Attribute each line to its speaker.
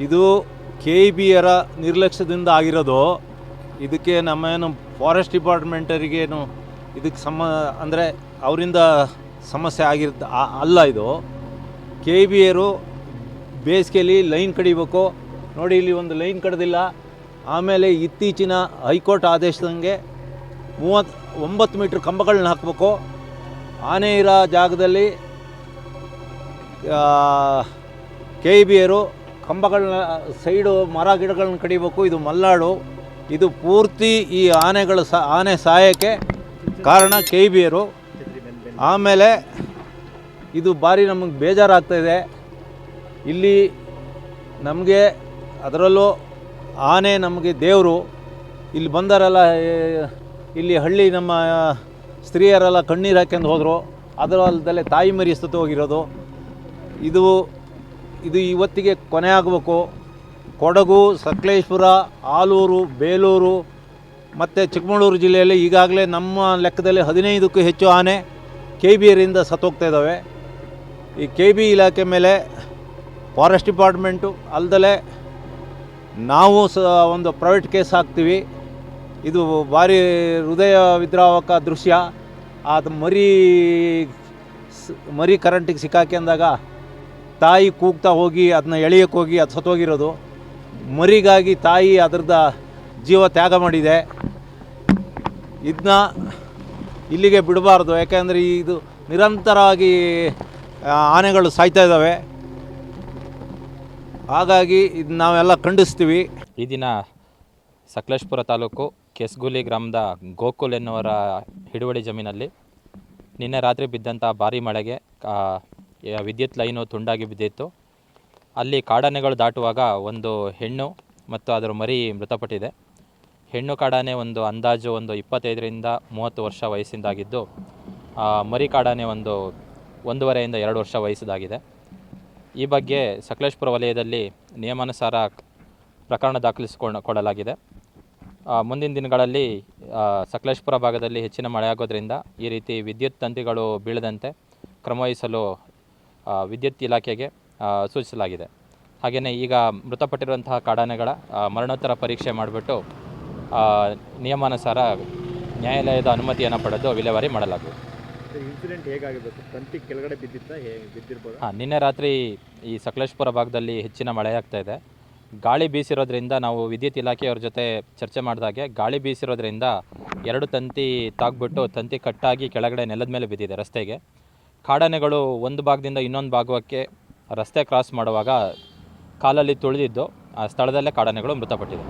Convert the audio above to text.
Speaker 1: ಇದು KEBರ ನಿರ್ಲಕ್ಷ್ಯದಿಂದ ಆಗಿರೋದು. ಇದಕ್ಕೆ ನಮ್ಮೇನು ಫಾರೆಸ್ಟ್ ಡಿಪಾರ್ಟ್ಮೆಂಟರಿಗೇನು ಇದಕ್ಕೆ ಅಂದರೆ ಅವರಿಂದ ಸಮಸ್ಯೆ ಅಲ್ಲ. ಇದು KEBರು ಬೇಸಿಗೆಯಲ್ಲಿ ಲೈನ್ ಕಡಿಬೇಕು. ನೋಡಿ, ಇಲ್ಲಿ ಒಂದು ಲೈನ್ ಕಡ್ದಿಲ್ಲ. ಆಮೇಲೆ ಇತ್ತೀಚಿನ ಹೈಕೋರ್ಟ್ ಆದೇಶದಂಗೆ 39 ಮೀಟ್ರ್ ಕಂಬಗಳನ್ನ ಹಾಕಬೇಕು. ಆನೆ ಇರೋ ಜಾಗದಲ್ಲಿ KEBರು ಕಂಬಗಳನ್ನ ಸೈಡು ಮರ ಗಿಡಗಳನ್ನ ಕಡಿಬೇಕು. ಇದು ಮಲೆನಾಡು. ಇದು ಪೂರ್ತಿ ಈ ಆನೆ ಸಾಯೋಕ್ಕೆ ಕಾರಣ KEBರು. ಆಮೇಲೆ ಇದು ಭಾರಿ ನಮಗೆ ಬೇಜಾರಾಗ್ತಾಯಿದೆ. ಇಲ್ಲಿ ನಮಗೆ ಅದರಲ್ಲೂ ಆನೆ ನಮಗೆ ದೇವರು. ಇಲ್ಲಿ ಬಂದರೆಲ್ಲ ಇಲ್ಲಿ ಹಳ್ಳಿ ನಮ್ಮ ಸ್ತ್ರೀಯರೆಲ್ಲ ಕಣ್ಣೀರು ಹಾಕ್ಯಂಡು ಹೋದರು. ಅದರಲ್ಲದೆ ತಾಯಿ ಮರಿ ಸತ್ತು ಹೋಗಿರೋದು. ಇದು ಇವತ್ತಿಗೆ ಕೊನೆ ಆಗಬೇಕು. ಕೊಡಗು, ಸಕಲೇಶಪುರ, ಆಲೂರು, ಬೇಲೂರು ಮತ್ತು ಚಿಕ್ಕಮಗಳೂರು ಜಿಲ್ಲೆಯಲ್ಲಿ ಈಗಾಗಲೇ ನಮ್ಮ ಲೆಕ್ಕದಲ್ಲಿ 15ಕ್ಕೂ ಹೆಚ್ಚು ಆನೆ KEBರಿಂದ ಸತ್ತೋಗ್ತಾ ಇದ್ದಾವೆ. ಈ KEB ಇಲಾಖೆ ಮೇಲೆ ಫಾರೆಸ್ಟ್ ಡಿಪಾರ್ಟ್ಮೆಂಟು ಅಲ್ದಲೆ ನಾವು ಒಂದು ಪ್ರೈವೇಟ್ ಕೇಸ್ ಹಾಕ್ತೀವಿ. ಇದು ಭಾರಿ ಹೃದಯ ವಿದ್ರಾವಕ ದೃಶ್ಯ. ಅದು ಮರಿ ಕರೆಂಟಿಗೆ ಸಿಕ್ಕಾಕ್ಯಂದಾಗ ತಾಯಿ ಕೂಗ್ತಾ ಹೋಗಿ ಅದನ್ನ ಎಳೆಯೋಕ್ಕೆ ಹೋಗಿ ಅದು ಸತ್ತೋಗಿರೋದು. ಮರಿಗಾಗಿ ತಾಯಿ ಅದರದ ಜೀವ ತ್ಯಾಗ ಮಾಡಿದೆ. ಇದನ್ನ ಇಲ್ಲಿಗೆ ಬಿಡಬಾರ್ದು. ಯಾಕೆಂದರೆ ಇದು ನಿರಂತರವಾಗಿ ಆನೆಗಳು ಸಾಯ್ತಾ ಇದ್ದಾವೆ. ಹಾಗಾಗಿ ಇದು ನಾವೆಲ್ಲ ಖಂಡಿಸ್ತೀವಿ.
Speaker 2: ಈ ದಿನ ಸಕಲೇಶಪುರ ತಾಲೂಕು ಕೆಸ್ಗುಲಿ ಗ್ರಾಮದ ಗೋಕುಲ್ ಎನ್ನುವರ ಹಿಡುವಳಿ ಜಮೀನಲ್ಲಿ ನಿನ್ನೆ ರಾತ್ರಿ ಬಿದ್ದಂಥ ಭಾರಿ ಮಳೆಗೆ ವಿದ್ಯುತ್ ಲೈನು ತುಂಡಾಗಿ ಬಿದ್ದಿತ್ತು. ಅಲ್ಲಿ ಕಾಡಾನೆಗಳು ದಾಟುವಾಗ ಒಂದು ಹೆಣ್ಣು ಮತ್ತು ಅದರ ಮರಿ ಮೃತಪಟ್ಟಿದೆ. ಹೆಣ್ಣು ಕಾಡಾನೆ ಒಂದು ಅಂದಾಜು 25ರಿಂದ 30 ವರ್ಷ ವಯಸ್ಸಿಂದಾಗಿದ್ದು, ಮರಿ ಕಾಡಾನೆ 1.5ರಿಂದ 2 ವರ್ಷ ವಯಸ್ಸಿದಾಗಿದೆ. ಈ ಬಗ್ಗೆ ಸಕಲೇಶಪುರ ವಲಯದಲ್ಲಿ ನಿಯಮಾನುಸಾರ ಪ್ರಕರಣ ದಾಖಲಿಸಿಕೊಳ್ಳಲಾಗಿದೆ. ಮುಂದಿನ ದಿನಗಳಲ್ಲಿ ಸಕಲೇಶಪುರ ಭಾಗದಲ್ಲಿ ಹೆಚ್ಚಿನ ಮಳೆಯಾಗೋದ್ರಿಂದ ಈ ರೀತಿ ವಿದ್ಯುತ್ ತಂತಿಗಳು ಬೀಳದಂತೆ ಕ್ರಮವಹಿಸಲು ವಿದ್ಯುತ್ ಇಲಾಖೆಗೆ ಸೂಚಿಸಲಾಗಿದೆ. ಹಾಗೆಯೇ ಈಗ ಮೃತಪಟ್ಟಿರುವಂತಹ ಕಾಡಾನೆಗಳ ಮರಣೋತ್ತರ ಪರೀಕ್ಷೆ ಮಾಡಿಬಿಟ್ಟು ನಿಯಮಾನುಸಾರ ನ್ಯಾಯಾಲಯದ ಅನುಮತಿಯನ್ನು ಪಡೆದು ವಿಲೇವಾರಿ ಮಾಡಲಾಗುವುದು.
Speaker 3: ಇನ್ಸಿಡೆಂಟ್ ಹೇಗಾಗಬೇಕು? ತಂತಿ ಕೆಳಗಡೆ ಬಿದ್ದಿರ್ಬೋದು.
Speaker 2: ನಿನ್ನೆ ರಾತ್ರಿ ಈ ಸಕಲೇಶಪುರ ಭಾಗದಲ್ಲಿ ಹೆಚ್ಚಿನ ಮಳೆಯಾಗ್ತಾ ಇದೆ. ಗಾಳಿ ಬೀಸಿರೋದ್ರಿಂದ ನಾವು ವಿದ್ಯುತ್ ಇಲಾಖೆಯವ್ರ ಜೊತೆ ಚರ್ಚೆ ಮಾಡಿದಾಗೆ ಗಾಳಿ ಬೀಸಿರೋದ್ರಿಂದ 2 ತಂತಿ ತಾಗ್ಬಿಟ್ಟು ತಂತಿ ಕಟ್ಟಾಗಿ ಕೆಳಗಡೆ ನೆಲದ ಮೇಲೆ ಬಿದ್ದಿದೆ ರಸ್ತೆಗೆ. ಕಾಡಾನೆಗಳು ಒಂದು ಭಾಗದಿಂದ ಇನ್ನೊಂದು ಭಾಗಕ್ಕೆ ರಸ್ತೆ ಕ್ರಾಸ್ ಮಾಡುವಾಗ ಕಾಲಲ್ಲಿ ತುಳಿದಿದ್ದು ಆ ಸ್ಥಳದಲ್ಲೇ ಕಾಡಾನೆಗಳು ಮೃತಪಟ್ಟಿದೆ.